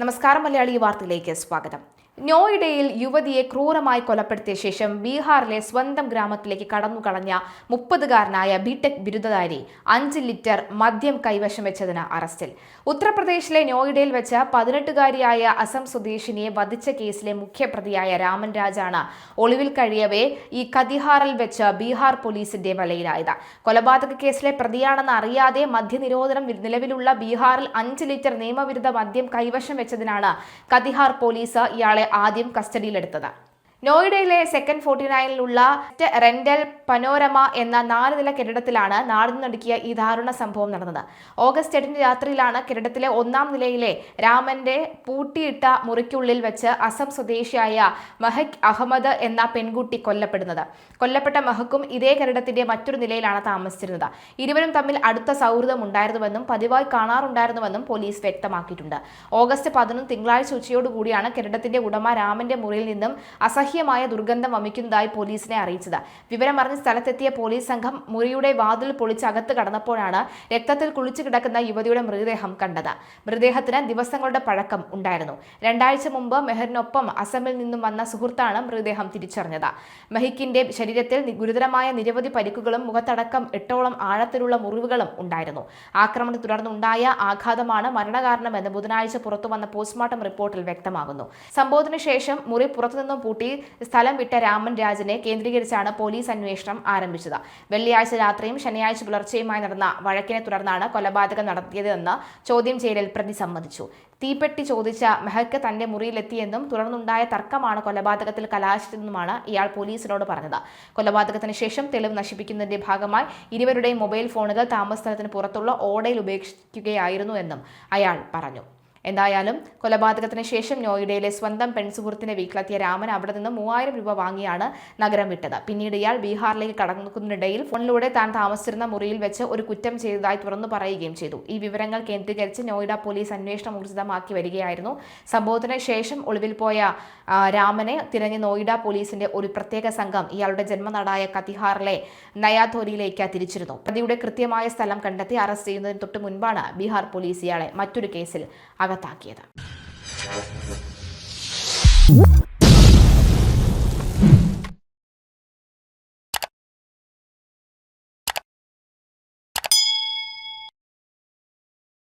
നമസ്കാരം. മലയാളി വാർത്തയിലേക്ക് സ്വാഗതം. നോയിഡയിൽ യുവതിയെ ക്രൂരമായി കൊലപ്പെടുത്തിയ ശേഷം ബീഹാറിലെ സ്വന്തം ഗ്രാമത്തിലേക്ക് കടന്നുകളഞ്ഞ 30-കാരനായ ബിടെക് ബിരുദധാരി 5 ലിറ്റർ മദ്യം കൈവശം വെച്ചതിന് അറസ്റ്റിൽ. ഉത്തർപ്രദേശിലെ നോയിഡയിൽ വെച്ച് 18-കാരിയായ അസം സ്വദേശിനിയെ വധിച്ച കേസിലെ മുഖ്യപ്രതിയായ രാമൻ രാജാണ് ഒളിവിൽ കഴിയവേ ഈ കതിഹാറിൽ വെച്ച് ബീഹാർ പോലീസിന്റെ വലയിലായത്. കൊലപാതക കേസിലെ പ്രതിയാണെന്ന് അറിയാതെ മദ്യനിരോധനം നിലവിലുള്ള ബീഹാറിൽ 5 ലിറ്റർ നിയമവിരുദ്ധ മദ്യം കൈവശം വെച്ചതിനാണ് കതിഹാർ പോലീസ് ഇയാളെ ആദ്യം കസ്റ്റഡിയിലെടുത്തത്. നോയിഡയിലെ സെക്കൻഡ് 49-ലുള്ള റെന്റൽ പനോരമ എന്ന 4 നില കെട്ടിടത്തിലാണ് നാടുനടുക്കിയ ഈ ദാരുണ സംഭവം നടന്നത്. ഓഗസ്റ്റ് 8 രാത്രിയിലാണ് കെട്ടിടത്തിലെ 1-ാം നിലയിലെ രാമന്റെ പൂട്ടിയിട്ട മുറിക്കുള്ളിൽ വെച്ച് അസം സ്വദേശിയായ മെഹക് അഹമ്മദ് എന്ന പെൺകുട്ടി കൊല്ലപ്പെടുന്നത്. കൊല്ലപ്പെട്ട മെഹക്കും ഇതേ കെട്ടിടത്തിന്റെ മറ്റൊരു നിലയിലാണ് താമസിച്ചിരുന്നത്. ഇരുവരും തമ്മിൽ അടുത്ത സൗഹൃദം ഉണ്ടായിരുന്നുവെന്നും പതിവായി കാണാറുണ്ടായിരുന്നുവെന്നും പോലീസ് വ്യക്തമാക്കിയിട്ടുണ്ട്. ഓഗസ്റ്റ് 11 തിങ്കളാഴ്ച ഉച്ചയോടുകൂടിയാണ് കെട്ടിടത്തിന്റെ ഉടമ രാമന്റെ മുറിയിൽ നിന്നും അസഹ്യമായ ദുർഗന്ധം വമിക്കുന്നതായി പോലീസിനെ അറിയിച്ചത്. വിവരമറിഞ്ഞ് സ്ഥലത്തെത്തിയ പോലീസ് സംഘം മുറിയുടെ വാതിൽ പൊളിച്ച് അകത്ത് കടന്നപ്പോഴാണ് രക്തത്തിൽ കുളിച്ചു കിടക്കുന്ന യുവതിയുടെ മൃതദേഹം കണ്ടത്. മൃതദേഹത്തിന് ദിവസങ്ങളുടെ പഴക്കം ഉണ്ടായിരുന്നു. 2 ആഴ്ച മുമ്പ് മെഹറിനൊപ്പം അസമിൽ നിന്നും വന്ന സുഹൃത്താണ് മൃതദേഹം തിരിച്ചറിഞ്ഞത്. മെഹിക്കിന്റെ ശരീരത്തിൽ ഗുരുതരമായ നിരവധി പരിക്കുകളും മുഖത്തടക്കം 8ഓളം ആഴത്തിലുള്ള മുറിവുകളും ഉണ്ടായിരുന്നു. ആക്രമണത്തെ തുടർന്നുണ്ടായ ആഘാതമാണ് മരണകാരണമെന്ന് ബുധനാഴ്ച പുറത്തുവന്ന പോസ്റ്റ്മോർട്ടം റിപ്പോർട്ടിൽ വ്യക്തമാകുന്നു. സംഭവത്തിന് ശേഷം മുറി പുറത്തുനിന്നും പൂട്ടി സ്ഥലം വിട്ട രാമൻ രാജിനെ കേന്ദ്രീകരിച്ചാണ് പോലീസ് അന്വേഷണം ആരംഭിച്ചത്. വെള്ളിയാഴ്ച രാത്രിയും ശനിയാഴ്ച പുലർച്ചെയുമായി നടന്ന വഴക്കിനെ തുടർന്നാണ് കൊലപാതകം നടത്തിയതെന്ന് ചോദ്യം ചെയ്യലിൽ പ്രതി സമ്മതിച്ചു. തീപ്പെട്ടി ചോദിച്ച മെഹക്ക് തന്റെ മുറിയിലെത്തിയെന്നും തുടർന്നുണ്ടായ തർക്കമാണ് കൊലപാതകത്തിൽ കലാശിച്ചതെന്നുമാണ് ഇയാൾ പോലീസിനോട് പറഞ്ഞത്. കൊലപാതകത്തിന് ശേഷം തെളിവ് നശിപ്പിക്കുന്നതിന്റെ ഭാഗമായി ഇരുവരുടെയും മൊബൈൽ ഫോണുകൾ താമസ സ്ഥലത്തിന് പുറത്തുള്ള ഓടയിൽ ഉപേക്ഷിക്കുകയായിരുന്നു എന്നും അയാൾ പറഞ്ഞു. എന്തായാലും കൊലപാതകത്തിന് ശേഷം നോയിഡയിലെ സ്വന്തം പെൺസുഹൃത്തിന്റെ വീട്ടിലെത്തിയ രാമൻ അവിടെ നിന്ന് 3000 രൂപ വാങ്ങിയാണ് നഗരം വിട്ടത്. പിന്നീട് ഇയാൾ ബീഹാറിലേക്ക് കടക്കുന്നതിനിടയിൽ ഫോണിലൂടെ താൻ താമസിച്ചിരുന്ന മുറിയിൽ വെച്ച് ഒരു കുറ്റം ചെയ്തതായി തുറന്നു പറയുകയും ചെയ്തു. ഈ വിവരങ്ങൾ കേന്ദ്രീകരിച്ച് നോയിഡ പോലീസ് അന്വേഷണം ഊർജിതമാക്കി വരികയായിരുന്നു. സംഭവത്തിന് ശേഷം ഒളിവിൽ പോയ രാമനെ തിരഞ്ഞ് നോയിഡ പോലീസിന്റെ ഒരു പ്രത്യേക സംഘം ഇയാളുടെ ജന്മനാടായ കതിഹാറിലെ നയാധോരിയിലേക്ക് തിരിച്ചിരുന്നു. പ്രതിയുടെ കൃത്യമായ സ്ഥലം കണ്ടെത്തി അറസ്റ്റ് ചെയ്യുന്നതിന് തൊട്ട് മുൻപാണ് ബീഹാർ പോലീസ് ഇയാളെ മറ്റൊരു കേസിൽ അകത്താക്കിയത്.